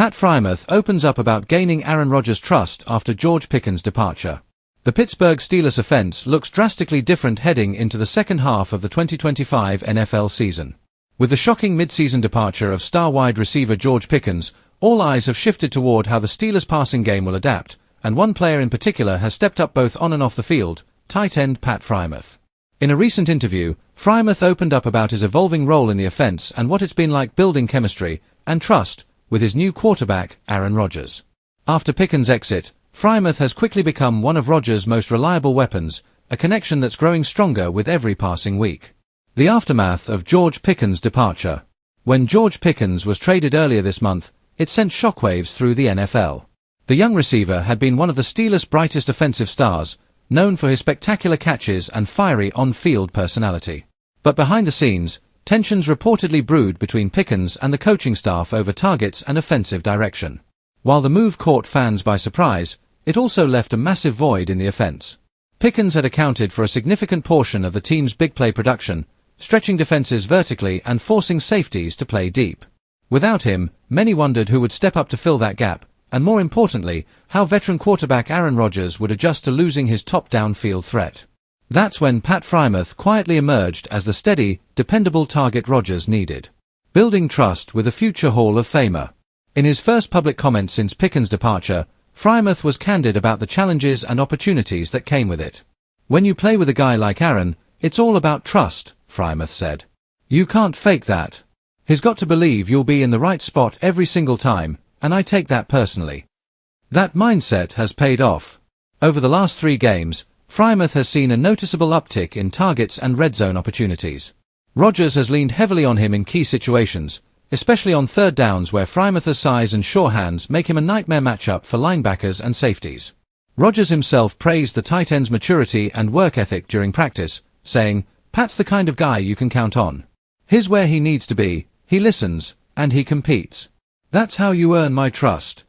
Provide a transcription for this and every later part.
Pat Frymouth opens up about gaining Aaron Rodgers' trust after George Pickens' departure. The Pittsburgh Steelers offense looks drastically different heading into the second half of the 2025 NFL season. With the shocking mid-season departure of star wide receiver George Pickens, all eyes have shifted toward how the Steelers' passing game will adapt, and one player in particular has stepped up both on and off the field, tight end Pat Frymouth. In a recent interview, Frymouth opened up about his evolving role in the offense and what it's been like building chemistry and trust with his new quarterback, Aaron Rodgers. After Pickens' exit, Frymouth has quickly become one of Rodgers' most reliable weapons, a connection that's growing stronger with every passing week. The aftermath of George Pickens' departure. When George Pickens was traded earlier this month, it sent shockwaves through the NFL. The young receiver had been one of the Steelers' brightest offensive stars, known for his spectacular catches and fiery on-field personality. But behind the scenes, tensions reportedly brewed between Pickens and the coaching staff over targets and offensive direction. While the move caught fans by surprise, it also left a massive void in the offense. Pickens had accounted for a significant portion of the team's big play production, stretching defenses vertically and forcing safeties to play deep. Without him, many wondered who would step up to fill that gap, and more importantly, how veteran quarterback Aaron Rodgers would adjust to losing his top downfield threat. That's when Pat Frymouth quietly emerged as the steady, dependable target Rodgers needed. Building trust with a future Hall of Famer. In his first public comment since Pickens' departure, Frymouth was candid about the challenges and opportunities that came with it. "When you play with a guy like Aaron, it's all about trust," Frymouth said. "You can't fake that. He's got to believe you'll be in the right spot every single time, and I take that personally." That mindset has paid off. Over the last 3 games, Frymouth has seen a noticeable uptick in targets and red zone opportunities. Rodgers has leaned heavily on him in key situations, especially on third downs where Frymouth's size and sure hands make him a nightmare matchup for linebackers and safeties. Rodgers himself praised the tight end's maturity and work ethic during practice, saying, "Pat's the kind of guy you can count on. He's where he needs to be, he listens, and he competes. That's how you earn my trust."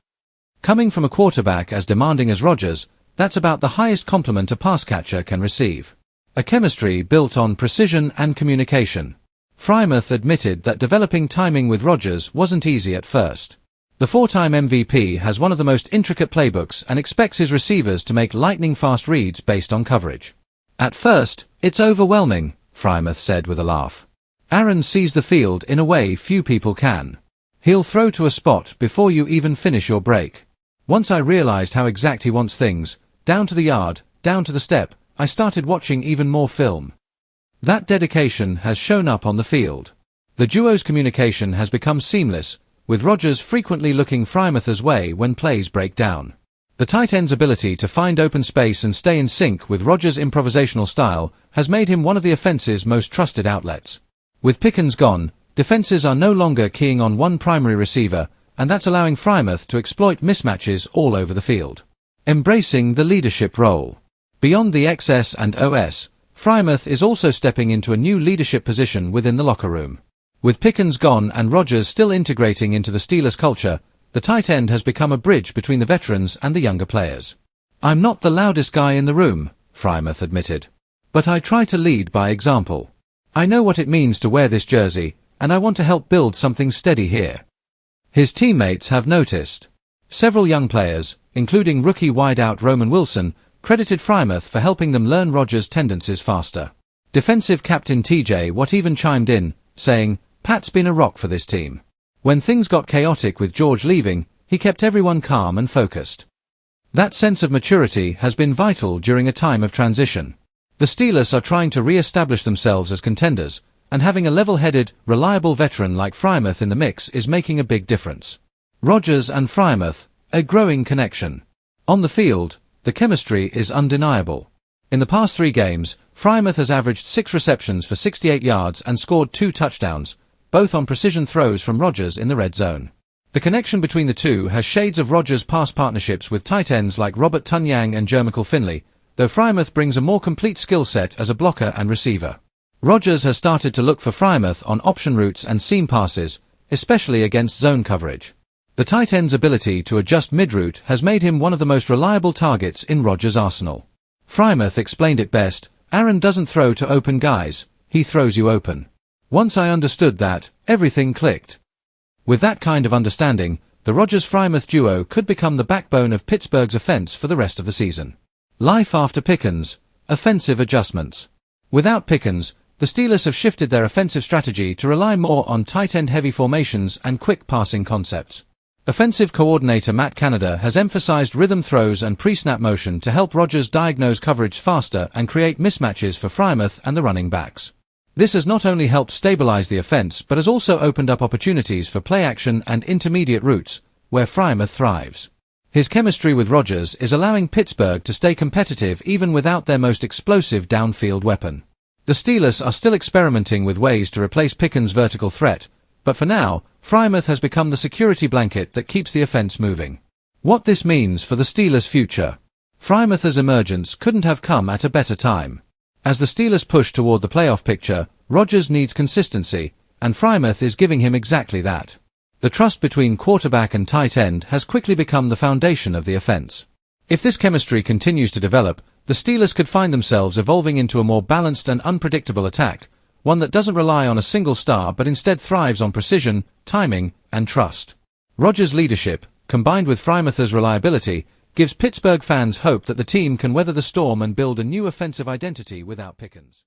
Coming from a quarterback as demanding as Rodgers, that's about the highest compliment a pass catcher can receive. A chemistry built on precision and communication. Frymouth admitted that developing timing with Rodgers wasn't easy at first. The 4-time MVP has one of the most intricate playbooks and expects his receivers to make lightning-fast reads based on coverage. "At first, it's overwhelming," Frymouth said with a laugh. "Aaron sees the field in a way few people can. He'll throw to a spot before you even finish your break. Once I realized how exact he wants things, down to the yard, down to the step, I started watching even more film." That dedication has shown up on the field. The duo's communication has become seamless, with Rodgers frequently looking Frymouth's way when plays break down. The tight end's ability to find open space and stay in sync with Rodgers' improvisational style has made him one of the offense's most trusted outlets. With Pickens gone, defenses are no longer keying on one primary receiver, and that's allowing Frymouth to exploit mismatches all over the field. Embracing the leadership role. Beyond the XS and OS, Frymouth is also stepping into a new leadership position within the locker room. With Pickens gone and Rodgers still integrating into the Steelers culture, the tight end has become a bridge between the veterans and the younger players. "I'm not the loudest guy in the room," Frymouth admitted. "But I try to lead by example. I know what it means to wear this jersey, and I want to help build something steady here." His teammates have noticed. Several young players, including rookie wideout Roman Wilson, credited Frymouth for helping them learn Rodgers' tendencies faster. Defensive captain TJ Watt even chimed in, saying, "Pat's been a rock for this team. When things got chaotic with George leaving, he kept everyone calm and focused." That sense of maturity has been vital during a time of transition. The Steelers are trying to re-establish themselves as contenders, and having a level-headed, reliable veteran like Frymouth in the mix is making a big difference. Rodgers and Frymouth, a growing connection. On the field, the chemistry is undeniable. In the past 3 games, Frymouth has averaged 6 receptions for 68 yards and scored 2 touchdowns, both on precision throws from Rodgers in the red zone. The connection between the two has shades of Rodgers' past partnerships with tight ends like Robert Tonyan and Jermichael Finley, though Frymouth brings a more complete skill set as a blocker and receiver. Rodgers has started to look for Frymouth on option routes and seam passes, especially against zone coverage. The tight end's ability to adjust mid-route has made him one of the most reliable targets in Rodgers' arsenal. Frymouth explained it best, "Aaron doesn't throw to open guys, he throws you open." Once I understood that, everything clicked. With that kind of understanding, The Rodgers-Frymouth duo could become the backbone of Pittsburgh's offense for the rest of the season. Life after Pickens, offensive adjustments. Without Pickens, the Steelers have shifted their offensive strategy to rely more on tight end heavy formations and quick passing concepts. Offensive coordinator Matt Canada has emphasized rhythm throws and pre-snap motion to help Rodgers diagnose coverage faster and create mismatches for Frymouth and the running backs. This has not only helped stabilize the offense but has also opened up opportunities for play action and intermediate routes, where Frymouth thrives. His chemistry with Rodgers is allowing Pittsburgh to stay competitive even without their most explosive downfield weapon. The Steelers are still experimenting with ways to replace Pickens' vertical threat, but for now, Frymouth has become the security blanket that keeps the offense moving. What this means for the Steelers' future. Frymouth's emergence couldn't have come at a better time. As the Steelers push toward the playoff picture, Rodgers needs consistency, and Frymouth is giving him exactly that. The trust between quarterback and tight end has quickly become the foundation of the offense. If this chemistry continues to develop, the Steelers could find themselves evolving into a more balanced and unpredictable attack, one that doesn't rely on a single star but instead thrives on precision, timing, and trust. Rodgers' leadership, combined with Frymouth's reliability, gives Pittsburgh fans hope that the team can weather the storm and build a new offensive identity without Pickens.